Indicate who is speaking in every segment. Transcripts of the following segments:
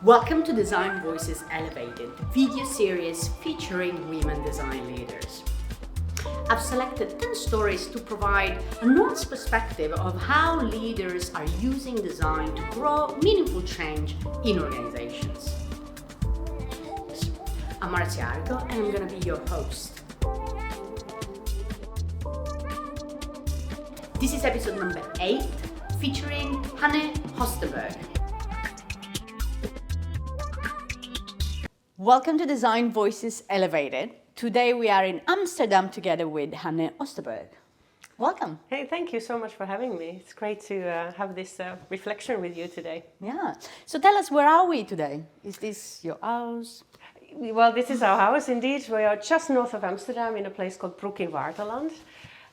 Speaker 1: Welcome to Design Voices Elevated, the video series featuring women design leaders. I've selected 10 stories to provide a nuanced perspective of how leaders are using design to grow meaningful change in organizations. I'm Marzia Argo and I'm going to be your host. This is episode number 8, featuring Hanne Österberg. Welcome to Design Voices Elevated. Today we are in Amsterdam together with Hanne Österberg. Welcome.
Speaker 2: Hey, thank you so much for having me. It's great to have this reflection with you today.
Speaker 1: Yeah. So tell us, where are we today? Is this your house?
Speaker 2: Well, this is our house indeed. We are just north of Amsterdam in a place called Broek in Waterland.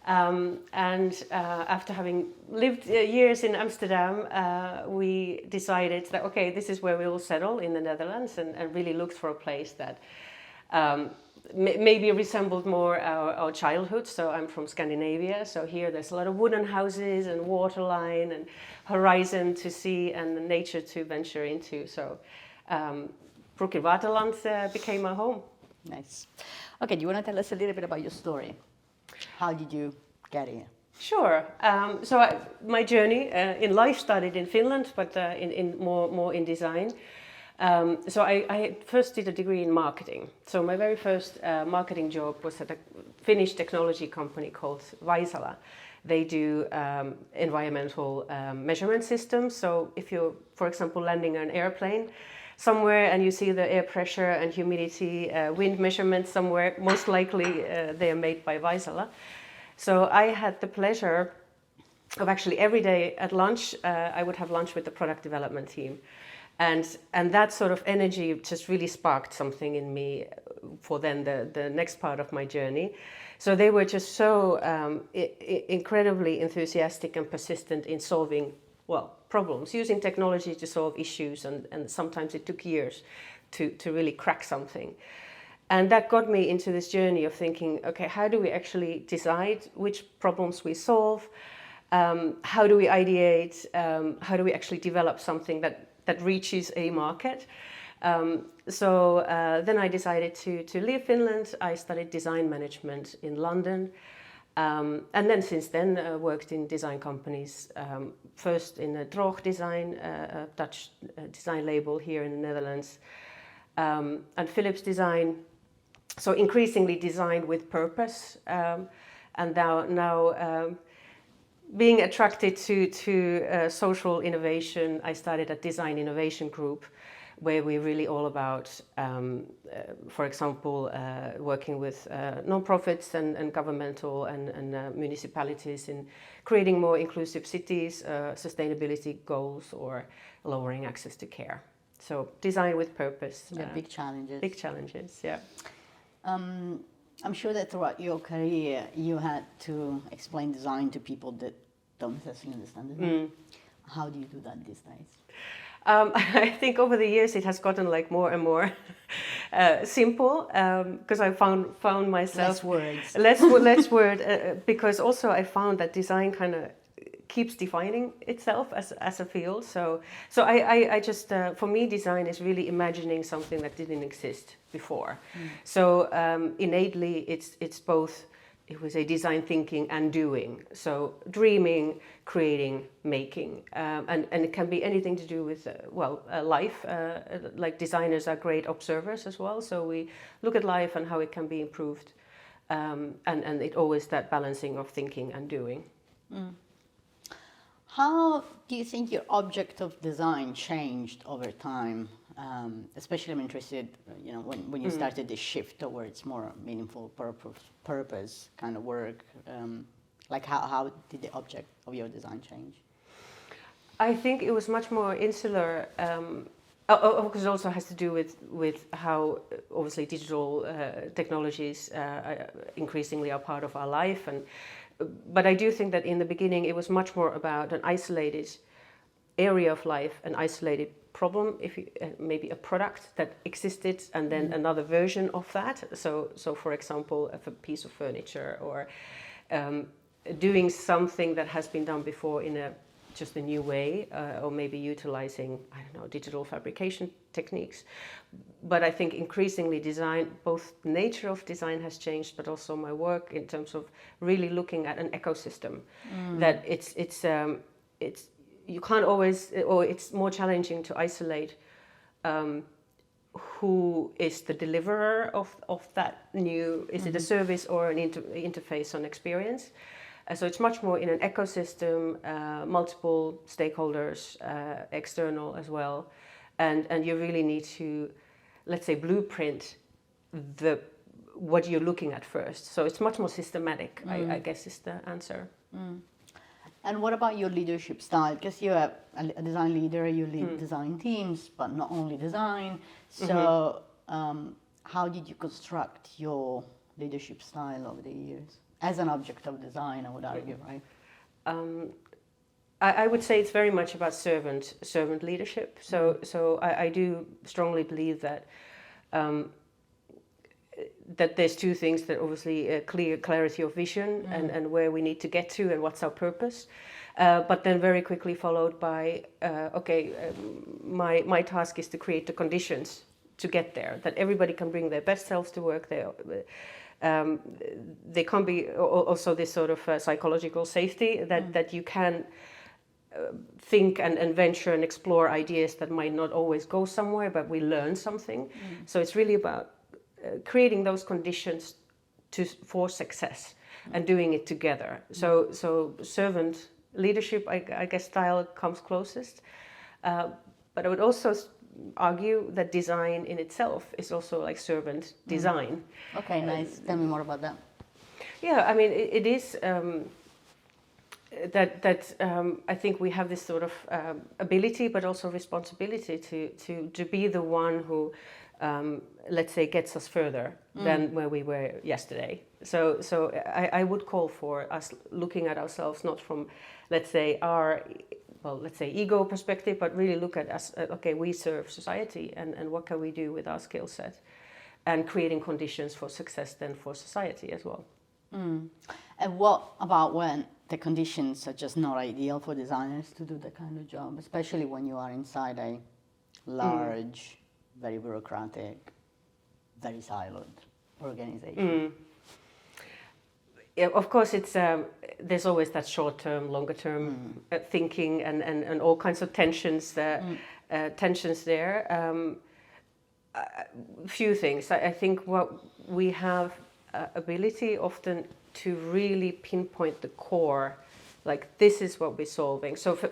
Speaker 2: After having lived years in Amsterdam, we decided that, okay, this is where we will settle in the Netherlands and really looked for a place that maybe resembled more our childhood. So I'm from Scandinavia, so here there's a lot of wooden houses and waterline and horizon to see and nature to venture into. So Broek in Waterland became our home.
Speaker 1: Nice. Okay, do you want to tell us a little bit about your story? How did you get here?
Speaker 2: Sure. My journey in life started in Finland, but in more in design. I first did a degree in marketing. So my very first marketing job was at a Finnish technology company called Vaisala. They do environmental measurement systems. So if you're, for example, landing an airplane somewhere and you see the air pressure and humidity, wind measurements somewhere, most likely they are made by Vaisala. So I had the pleasure of actually every day at lunch, I would have lunch with the product development team. And that sort of energy just really sparked something in me for then the next part of my journey. So they were just so incredibly enthusiastic and persistent in solving, problems, using technology to solve issues, and sometimes it took years to really crack something. And that got me into this journey of thinking, okay, how do we actually decide which problems we solve? How do we ideate? How do we actually develop something that reaches a market? Then I decided to leave Finland. I studied design management in London. And then since then worked in design companies, first in a Droog Design, a Dutch design label here in the Netherlands, and Philips Design, so increasingly design with purpose, and now being attracted to social innovation, I started a design innovation group where we're really all about, for example, working with non-profits and governmental and municipalities in creating more inclusive cities, sustainability goals, or lowering access to care. So design with purpose.
Speaker 1: Yeah, big challenges.
Speaker 2: Big challenges, yeah.
Speaker 1: I'm sure that throughout your career you had to explain design to people that don't necessarily understand it. How do you do that these days?
Speaker 2: I think over the years it has gotten like more and more simple, because I found myself less word, because also I found that design kind of keeps defining itself as a field. So I just for me design is really imagining something that didn't exist before. So innately it's both. It was a design thinking and doing. So dreaming, creating, making, and it can be anything to do with life. Like designers are great observers as well. So we look at life and how it can be improved, and it always that balancing of thinking and doing.
Speaker 1: How do you think your object of design changed over time? Especially I'm interested, when you started this shift towards more meaningful purpose kind of work. Like how did the object of your design change?
Speaker 2: I think it was much more insular. Because it also has to do with how obviously digital technologies increasingly are part of our life, but I do think that in the beginning it was much more about an isolated area of life, an isolated problem, maybe a product that existed, and then another version of that. So for example, a piece of furniture, or doing something that has been done before in a just a new way, or maybe utilizing, I don't know, digital fabrication techniques. But I think increasingly design, both the nature of design has changed, but also my work in terms of really looking at an ecosystem. That it's you can't always, or it's more challenging to isolate who is the deliverer of that new, is it a service or an interface on experience? So it's much more in an ecosystem, multiple stakeholders, external as well. And you really need to, let's say, blueprint what you're looking at first. So it's much more systematic, I guess is the answer.
Speaker 3: And what about your leadership style? Because you're a design leader, you lead design teams, but not only design. So how did you construct your leadership style over the years? As an object of design, I would argue, right?
Speaker 2: I would say it's very much about servant leadership. So I do strongly believe that that there's two things, that obviously clarity of vision and where we need to get to and what's our purpose, but then very quickly followed by my task is to create the conditions to get there, that everybody can bring their best selves to work. They can be also this sort of psychological safety that you can think and venture and explore ideas that might not always go somewhere, but we learn something. So it's really about creating those conditions for success and doing it together. So servant leadership, I guess, style comes closest. But I would also argue that design in itself is also like servant design.
Speaker 3: Okay, nice. Tell me more about that.
Speaker 2: Yeah, I mean, it is that I think we have this sort of ability, but also responsibility to be the one who, let's say, gets us further than where we were yesterday. So I would call for us looking at ourselves not from, let's say, ego perspective, but really look at us, okay, we serve society, and what can we do with our skill set, and creating conditions for success then for society as well.
Speaker 3: And what about when the conditions are just not ideal for designers to do that kind of job, especially when you are inside a large, very bureaucratic, very siloed organization?
Speaker 2: Yeah, of course, it's there's always that short-term, longer-term thinking and all kinds of tensions there. Few things. I think what we have ability often to really pinpoint the core, like this is what we're solving. So for,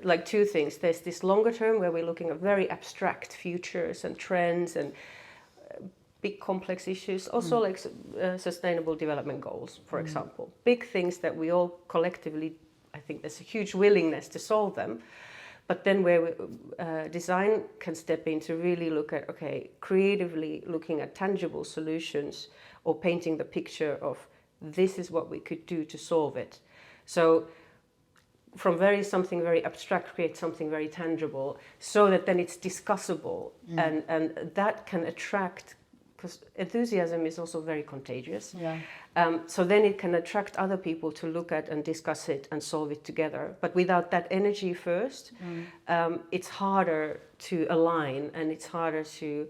Speaker 2: like two things, there's this longer term where we're looking at very abstract futures and trends and big complex issues, also like sustainable development goals, for example. Big things that we all collectively, I think there's a huge willingness to solve them. But then where design can step in to really look at, okay, creatively looking at tangible solutions or painting the picture of this is what we could do to solve it. So from something very abstract, create something very tangible, so that then it's discussable and that can attract, because enthusiasm is also very contagious.
Speaker 3: Yeah.
Speaker 2: So then it can attract other people to look at and discuss it and solve it together. But without that energy first, it's harder to align, and it's harder to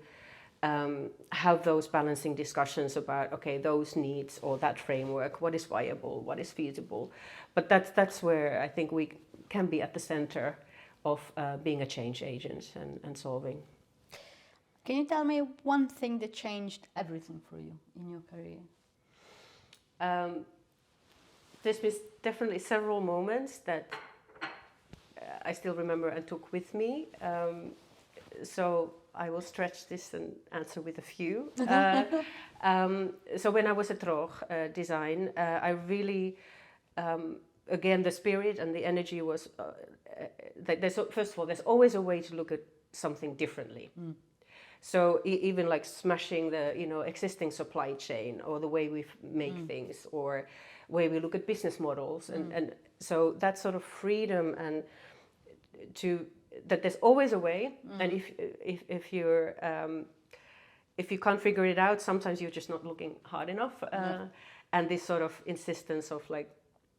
Speaker 2: have those balancing discussions about, okay, those needs or that framework, what is viable, what is feasible. But that's where I think we can be at the center of being a change agent and solving.
Speaker 3: Can you tell me one thing that changed everything for you in your career?
Speaker 2: There's been definitely several moments that I still remember and took with me. So I will stretch this and answer with a few. So when I was at Roch Design, I really, again, the spirit and the energy was, first of all, there's always a way to look at something differently. So even like smashing the existing supply chain, or the way we make things, or way we look at business models, and so that sort of freedom and that there's always a way, and if you can't figure it out, sometimes you're just not looking hard enough, and this sort of insistence of like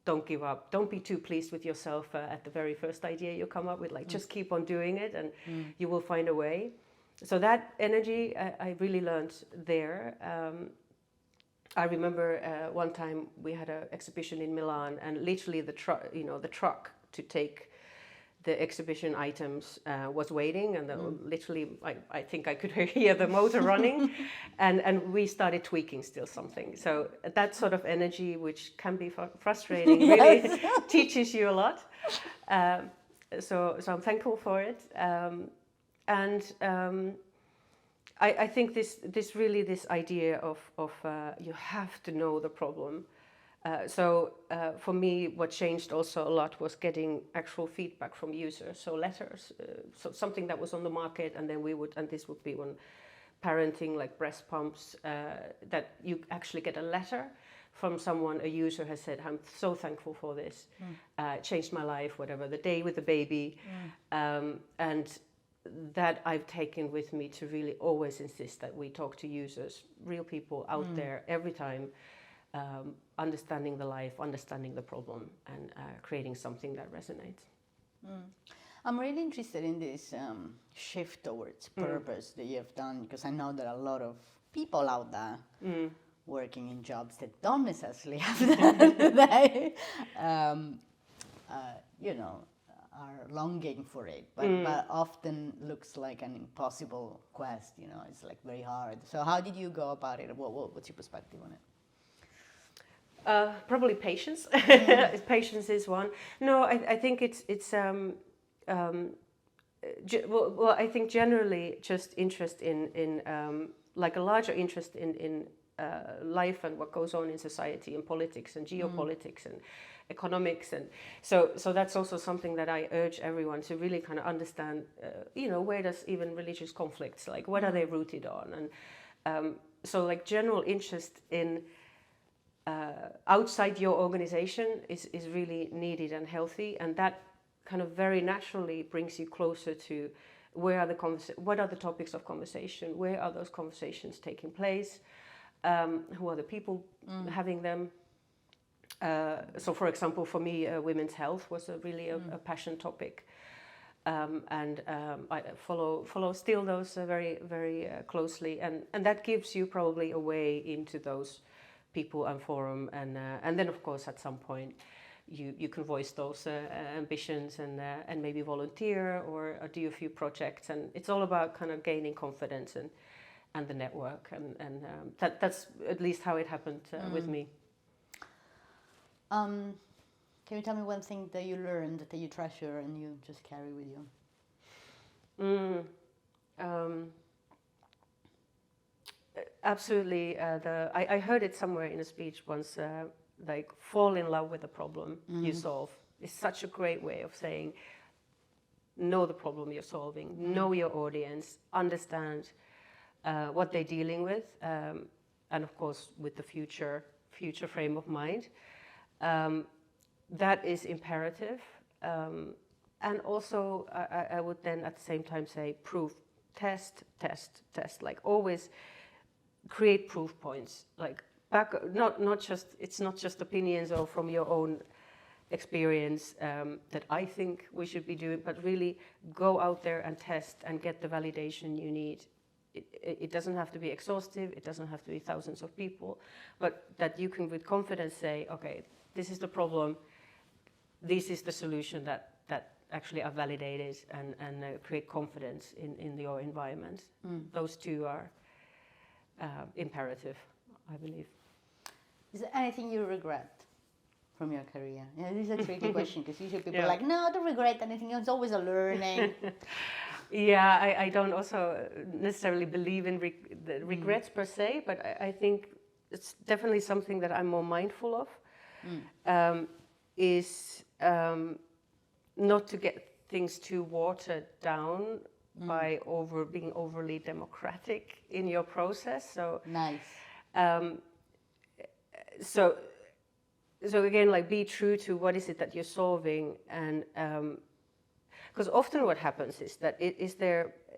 Speaker 2: don't give up. Don't be too pleased with yourself at the very first idea you come up with. Like, just keep on doing it, and you will find a way. So that energy I really learned there. I remember one time we had an exhibition in Milan, and literally the truck to take the exhibition items was waiting, and literally I think I could hear the motor running, and we started tweaking still something. So that sort of energy, which can be frustrating, really teaches you a lot. So I'm thankful for it, I think this idea of you have to know the problem. So for me, what changed also a lot was getting actual feedback from users. So letters, so something that was on the market, and then this would be on parenting, like breast pumps, that you actually get a letter from someone, a user has said, I'm so thankful for this, changed my life, whatever, the day with the baby. And that I've taken with me to really always insist that we talk to users, real people out there every time, understanding the life, understanding the problem, and creating something that resonates.
Speaker 3: I'm really interested in this shift towards purpose that you have done, because I know there are a lot of people out there working in jobs that don't necessarily have that today, are longing for it, but often looks like an impossible quest, it's like very hard. So how did you go about it? What's your perspective on it?
Speaker 2: Probably patience. Patience is one. No, I think it's I think generally just interest in like a larger interest in life and what goes on in society and politics and geopolitics and economics, and so that's also something that I urge everyone to really kind of understand. Where does even religious conflicts, like what are they rooted on, and so like general interest in outside your organization is really needed and healthy, and that kind of very naturally brings you closer to what are the topics of conversation, where are those conversations taking place, who are the people having them. So for example, for me, women's health was really a passion topic, and I follow still those very, very closely, and that gives you probably a way into those people and forum, and then of course at some point you can voice those ambitions and maybe volunteer or do a few projects, and it's all about kind of gaining confidence and the network, and that's at least how it happened with me.
Speaker 3: Can you tell me one thing that you learned that you treasure and you just carry with you? Absolutely. I heard it somewhere in a speech once, like fall in love with the problem you solve. It's such a great way of saying, know the problem you're solving, know your audience, understand what they're dealing with, and of course with the future frame of mind. That is imperative. And also I would then at the same time say proof, test, like always create proof points, like it's not just opinions or from your own experience that I think we should be doing, but really go out there and test and get the validation you need. It doesn't have to be exhaustive, it doesn't have to be thousands of people, but that you can with confidence say, okay, this is the problem, this is the solution that actually are validated, and create confidence in your environment. Those two are imperative, I believe. Is there anything you regret from your career? This is a tricky question, because usually people are like, no, I don't regret anything, it's always a learning.
Speaker 2: Yeah, I don't also necessarily believe in the regrets per se, but I think it's definitely something that I'm more mindful of, is not to get things too watered down by being overly democratic in your process. So
Speaker 3: nice.
Speaker 2: So again, like be true to what is it that you're solving, and because often what happens is that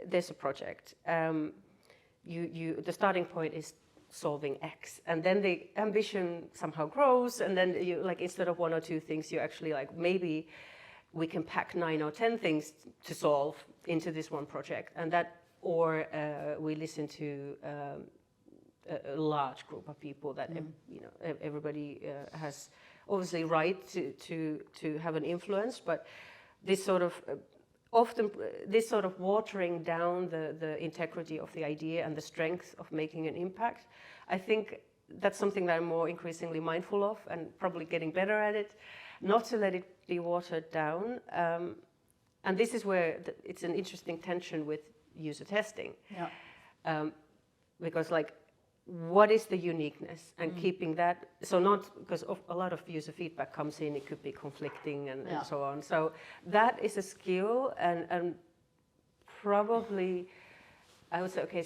Speaker 2: there's a project. The starting point is solving X, and then the ambition somehow grows, and then you like instead of 1 or 2 things, you actually like maybe we can pack 9 or 10 things to solve into this one project, and that, or we listen to a large group of people that you know everybody has obviously right to have an influence, but this sort of often this sort of watering down the integrity of the idea and the strength of making an impact, I think that's something that I'm more increasingly mindful of and probably getting better at it, not to let it be watered down. And this is where it's an interesting tension with user testing.
Speaker 3: Yeah.
Speaker 2: Because like, what is the uniqueness and keeping that, so not because a lot of user feedback comes in, it could be conflicting and so on. So that is a skill and probably I would say, okay,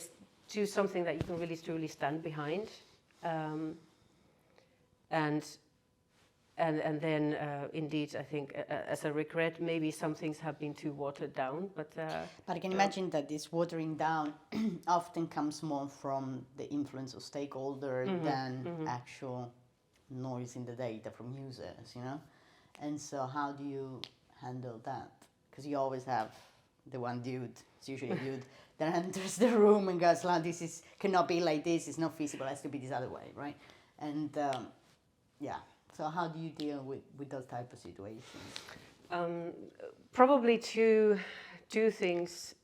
Speaker 2: do something that you can really truly stand behind. And then indeed, I think as a regret, maybe some things have been too watered down. But
Speaker 3: I can imagine that this watering down often comes more from the influence of stakeholder than actual noise in the data from users, you know? And so how do you handle that? Because you always have the one dude, it's usually a dude, that enters the room and goes, "Well, this cannot be like this, it's not feasible, it has to be this other way," right? And yeah. So how do you deal with those type of situations?
Speaker 2: Probably two things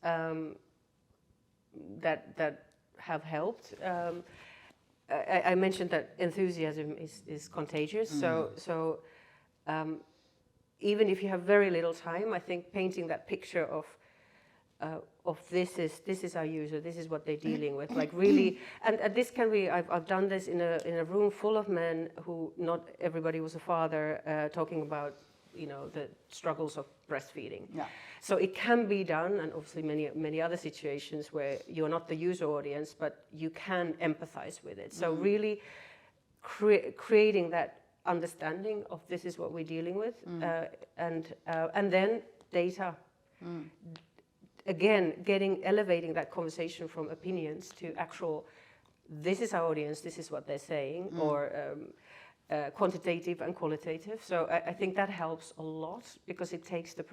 Speaker 2: that have helped. I mentioned that enthusiasm is contagious. So even if you have very little time, I think painting that picture of this is our user, this is what they're dealing with, like really, and this can be, I've done this in a room full of men who not everybody was a father, talking about, you know, the struggles of breastfeeding.
Speaker 3: Yeah.
Speaker 2: So it can be done, and obviously many other situations where you're not the user audience, but you can empathize with it. So really creating that understanding of this is what we're dealing with, and then data. Again, elevating that conversation from opinions to actual, this is our audience, this is what they're saying, or quantitative and qualitative. So I think that helps a lot because it takes the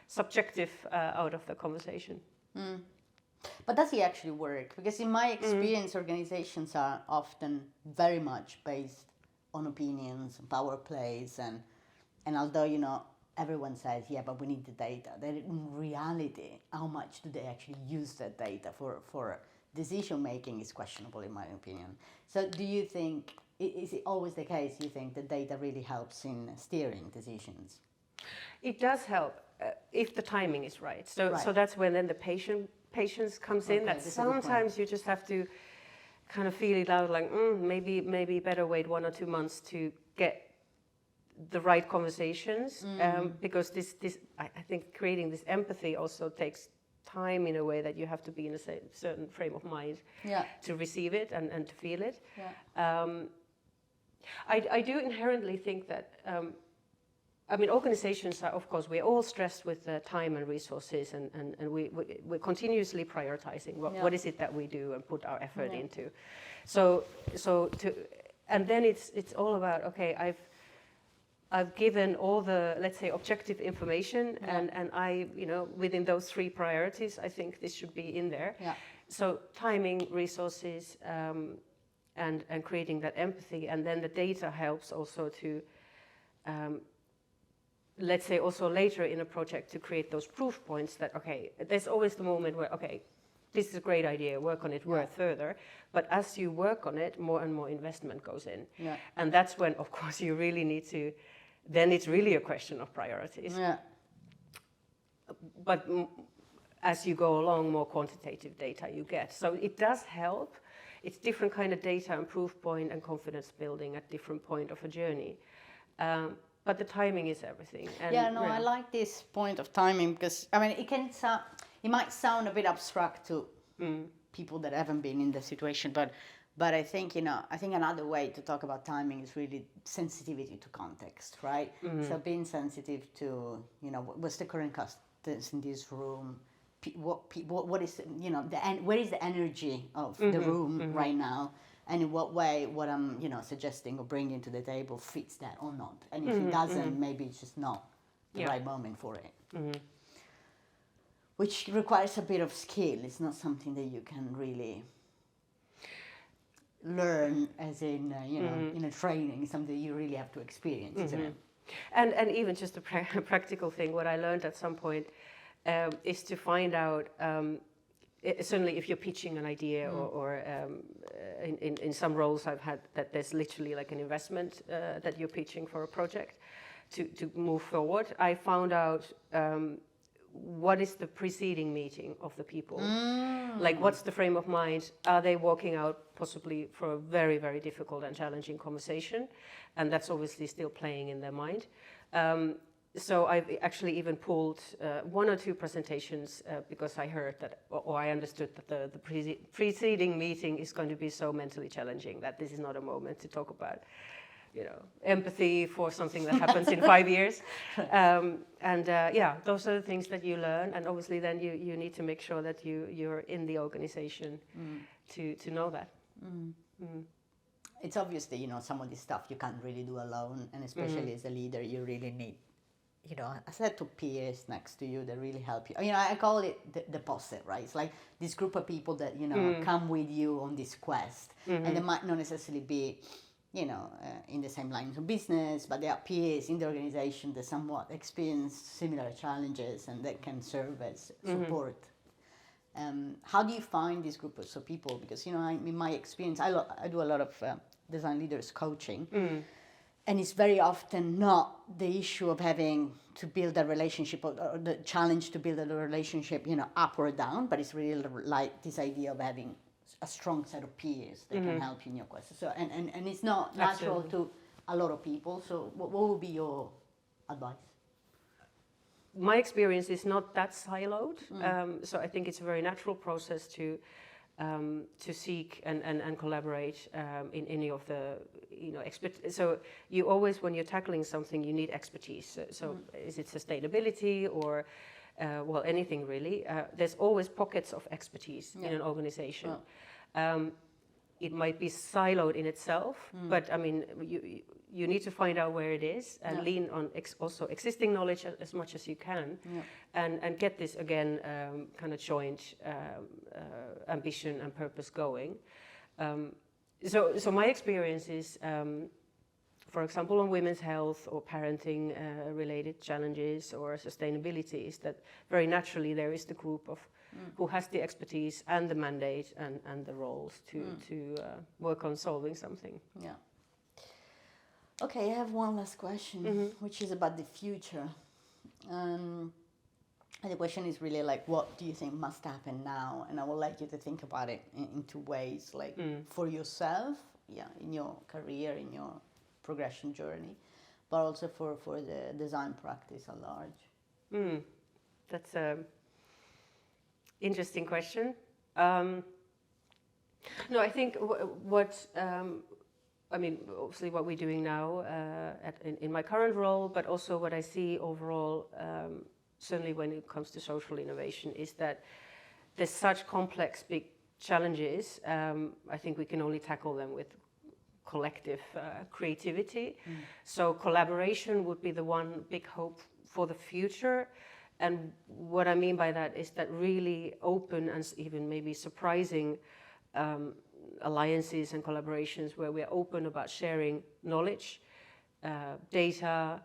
Speaker 2: subjective out of the conversation.
Speaker 3: But does it actually work? Because in my experience, organizations are often very much based on opinions, power plays, and although, you know, everyone says, yeah, but we need the data. Then in reality, how much do they actually use that data for decision making is questionable, in my opinion. So do you think, is it always the case, you think, that data really helps in steering decisions?
Speaker 2: It does help if the timing is right. So that's when then the patience comes in, that sometimes you just have to kind of feel it out, like maybe better wait 1 or 2 months to get the right conversations, because this I think creating this empathy also takes time in a way that you have to be in a certain frame of mind to receive it and to feel it. I do inherently think that I mean, organizations are, of course, we're all stressed with time and resources, and we're continuously prioritizing what is it that we do and put our effort into. And then it's all about, okay, I've given all the, let's say, objective information, and I, you know, within those 3 priorities, I think this should be in there. So timing, resources, and creating that empathy, and then the data helps also to, let's say, also later in a project to create those proof points that, okay, there's always the moment where, okay, this is a great idea, work on it, work further. But as you work on it, more and more investment goes in. And that's when, of course, you really need to, then it's really a question of priorities. But as you go along, more quantitative data you get. So it does help. It's different kind of data and proof point and confidence building at different point of a journey. But the timing is everything. And
Speaker 3: I like this point of timing because, I mean, it might sound a bit abstract to people that haven't been in the situation, but I think, you know, another way to talk about timing is really sensitivity to context, right? So being sensitive to, you know, what's the current context in this room, what is, you know, where is the energy of the room right now, and in what way what I'm, you know, suggesting or bringing to the table fits that or not. And if it doesn't, maybe it's just not the right moment for it. Which requires a bit of skill. It's not something that you can really learn as in, you know, in a training. It's something you really have to experience, isn't it?
Speaker 2: And even just a practical thing, what I learned at some point is to find out, certainly if you're pitching an idea or in some roles I've had that there's literally like an investment that you're pitching for a project to move forward. I found out what is the preceding meeting of the people? Like, what's the frame of mind? Are they walking out possibly for a very, very difficult and challenging conversation? And that's obviously still playing in their mind. So I've actually even pulled 1 or 2 presentations because I heard that, or I understood that the preceding meeting is going to be so mentally challenging that this is not a moment to talk about, you know, empathy for something that happens in 5 years. Yeah, those are the things that you learn. And obviously then you need to make sure that you're in the organization to know that.
Speaker 3: It's obvious that, you know, some of this stuff you can't really do alone. And especially as a leader, you really need, you know, a set of peers next to you that really help you. You know, I call it the posse, right? It's like this group of people that, you know, come with you on this quest. And they might not necessarily be, you know, in the same lines of business, but they are peers in the organization that somewhat experience similar challenges and that can serve as support. How do you find these groups of people? Because, you know, in my experience, I do a lot of design leaders coaching. And it's very often not the issue of having to build a relationship or the challenge to build a relationship, you know, up or down, but it's really like this idea of having a strong set of peers that can help you in your quest. So, and it's not natural to a lot of people. So what would be your advice?
Speaker 2: My experience is not that siloed. So I think it's a very natural process to seek and collaborate in any of the, you know, so you always, when you're tackling something, you need expertise. So is it sustainability or well, anything really? There's always pockets of expertise in an organization. It might be siloed in itself, but I mean, you need to find out where it is and lean on also existing knowledge as much as you can, and get this again kind of joint ambition and purpose going. So my experience is, for example, on women's health or parenting related challenges or sustainability, is that very naturally there is the group of who has the expertise and the mandate and the roles to work on solving something.
Speaker 3: Yeah. Okay, I have one last question, which is about the future. And the question is really like, what do you think must happen now? And I would like you to think about it in 2 ways, like for yourself, in your career, in your progression journey, but also for the design practice at large.
Speaker 2: That's a interesting question. No, I think what I mean, obviously what we're doing now in my current role, but also what I see overall, certainly when it comes to social innovation, is that there's such complex, big challenges. I think we can only tackle them with collective creativity. So collaboration would be the one big hope for the future. And what I mean by that is that really open and even maybe surprising alliances and collaborations where we're open about sharing knowledge, data,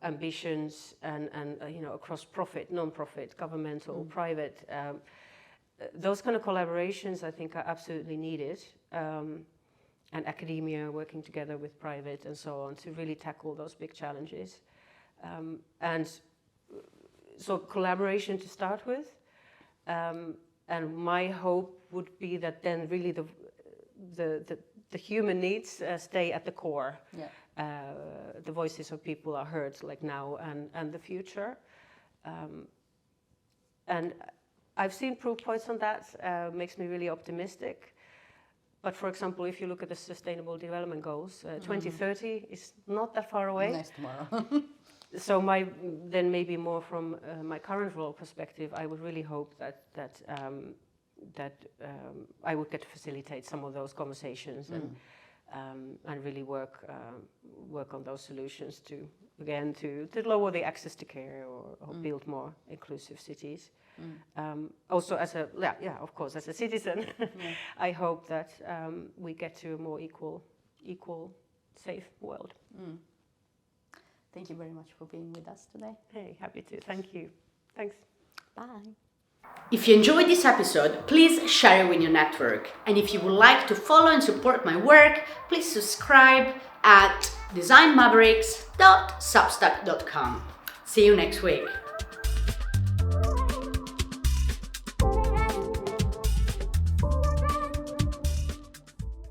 Speaker 2: ambitions, and you know, across profit, non-profit, governmental, private. Those kind of collaborations I think are absolutely needed. And academia working together with private and so on to really tackle those big challenges. And so collaboration to start with. And my hope would be that then really the human needs stay at the core. The voices of people are heard, like now and the future. And I've seen proof points on that, makes me really optimistic. But for example, if you look at the Sustainable Development Goals, 2030 is not that far away.
Speaker 3: Next tomorrow.
Speaker 2: So then maybe more from my current role perspective, I would really hope that I would get to facilitate some of those conversations and really work on those solutions to lower the access to care or build more inclusive cities. Also, of course, as a citizen, I hope that we get to a more equal, safe world.
Speaker 3: Thank you very much for being with us today.
Speaker 2: Hey, happy to. Thank you. Thanks.
Speaker 3: Bye.
Speaker 1: If you enjoyed this episode, please share it with your network. And if you would like to follow and support my work, please subscribe at designmavericks.substack.com. See you next week.